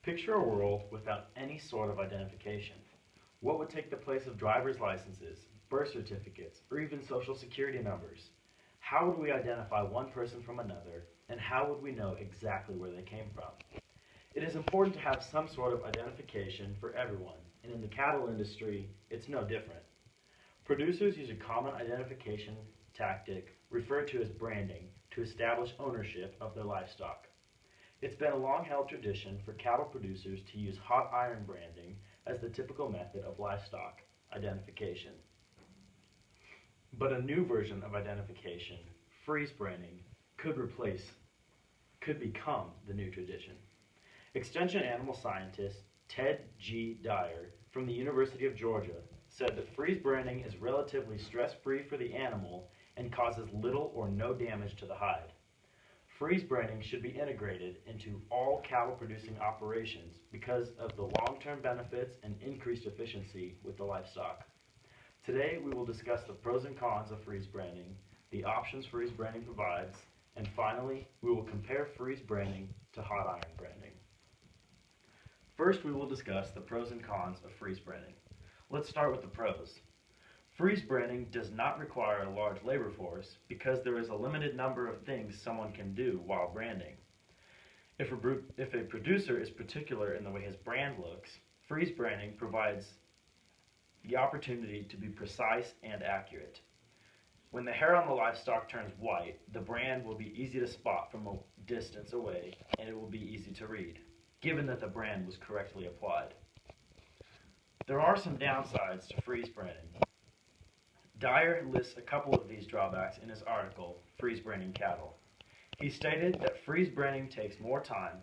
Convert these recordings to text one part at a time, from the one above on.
Picture a world without any sort of identification. What would take the place of driver's licenses, birth certificates, or even social security numbers? How would we identify one person from another, and how would we know exactly where they came from? It is important to have some sort of identification for everyone, and in the cattle industry, it's no different. Producers use a common identification tactic referred to as branding to establish ownership of their livestock. It's been a long-held tradition for cattle producers to use hot iron branding as the typical method of livestock identification. But a new version of identification, freeze branding, could become the new tradition. Extension animal scientist Ted G. Dyer from the University of Georgia said that freeze branding is relatively stress-free for the animal and causes little or no damage to the hide. Freeze branding should be integrated into all cattle producing operations because of the long-term benefits and increased efficiency with the livestock. Today we will discuss the pros and cons of freeze branding, the options freeze branding provides, and finally we will compare freeze branding to hot iron branding. First we will discuss the pros and cons of freeze branding. Let's start with the pros. Freeze branding does not require a large labor force because there is a limited number of things someone can do while branding. If a producer is particular in the way his brand looks, freeze branding provides the opportunity to be precise and accurate. When the hair on the livestock turns white, the brand will be easy to spot from a distance away and it will be easy to read, given that the brand was correctly applied. There are some downsides to freeze branding. Dyer lists a couple of these drawbacks in his article, Freeze Branding Cattle. He stated that freeze branding takes more time,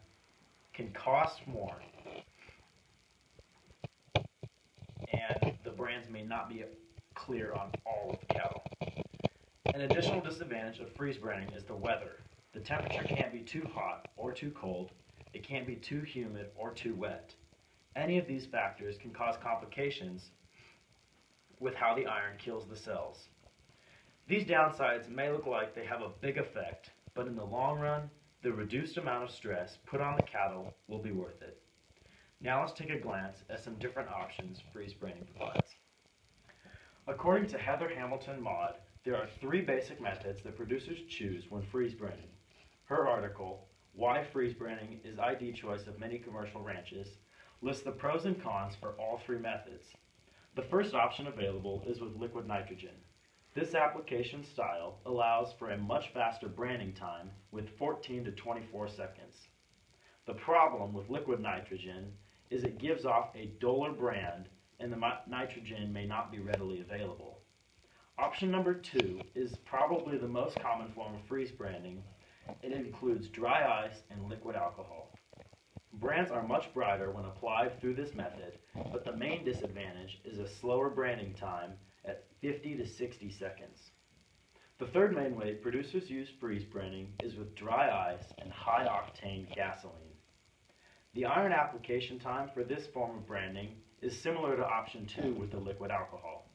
can cost more, and the brands may not be clear on all of the cattle. An additional disadvantage of freeze branding is the weather. The temperature can't be too hot or too cold, it can't be too humid or too wet. Any of these factors can cause complications with how the iron kills the cells. These downsides may look like they have a big effect, but in the long run, the reduced amount of stress put on the cattle will be worth it. Now let's take a glance at some different options freeze branding provides. According to Heather Hamilton Maud, there are 3 basic methods that producers choose when freeze branding. Her article, Why Freeze Branding is ID Choice of Many Commercial Ranches, lists the pros and cons for all 3 methods. The first option available is with liquid nitrogen. This application style allows for a much faster branding time with 14 to 24 seconds. The problem with liquid nitrogen is it gives off a duller brand and the nitrogen may not be readily available. Option number 2 is probably the most common form of freeze branding. It includes dry ice and liquid alcohol. Brands are much brighter when applied through this method, but the main disadvantage is a slower branding time at 50 to 60 seconds. The third main way producers use freeze branding is with dry ice and high-octane gasoline. The iron application time for this form of branding is similar to option 2 with the liquid alcohol.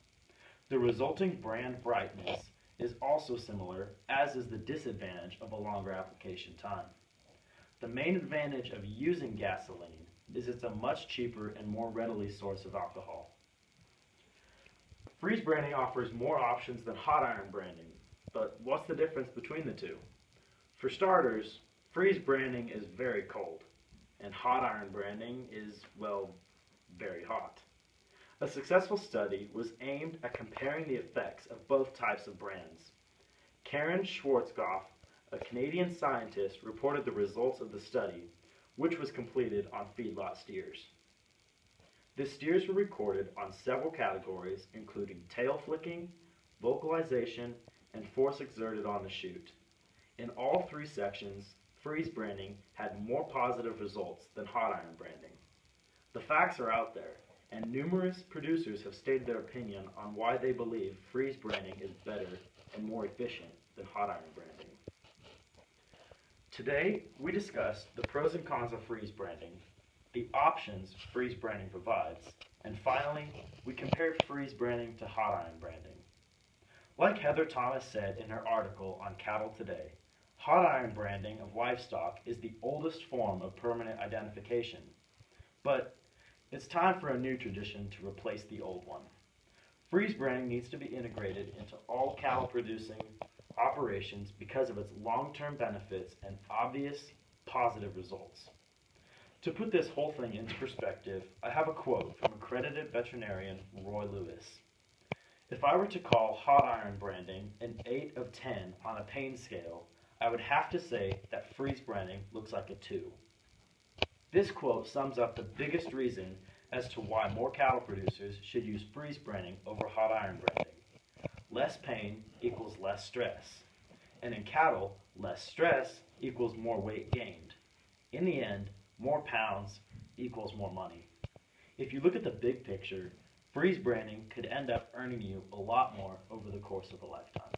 The resulting brand brightness is also similar, as is the disadvantage of a longer application time. The main advantage of using gasoline is it's a much cheaper and more readily source of alcohol. Freeze branding offers more options than hot iron branding, but what's the difference between the two? For starters, freeze branding is very cold, and hot iron branding is, well, very hot. A successful study was aimed at comparing the effects of both types of brands. Karen Schwarzkopf, a Canadian scientist, reported the results of the study, which was completed on feedlot steers. The steers were recorded on several categories, including tail flicking, vocalization, and force exerted on the chute. In all 3 sections, freeze branding had more positive results than hot iron branding. The facts are out there, and numerous producers have stated their opinion on why they believe freeze branding is better and more efficient than hot iron branding. Today, we discussed the pros and cons of freeze branding, the options freeze branding provides, and finally, we compared freeze branding to hot iron branding. Like Heather Thomas said in her article on Cattle Today, hot iron branding of livestock is the oldest form of permanent identification. But it's time for a new tradition to replace the old one. Freeze branding needs to be integrated into all cattle producing operations because of its long-term benefits and obvious positive results. To put this whole thing into perspective, I have a quote from accredited veterinarian Roy Lewis. If I were to call hot iron branding an 8 of 10 on a pain scale, I would have to say that freeze branding looks like a 2. This quote sums up the biggest reason as to why more cattle producers should use freeze branding over hot iron branding. Less pain equals less stress. And in cattle, less stress equals more weight gained. In the end, more pounds equals more money. If you look at the big picture, freeze branding could end up earning you a lot more over the course of a lifetime.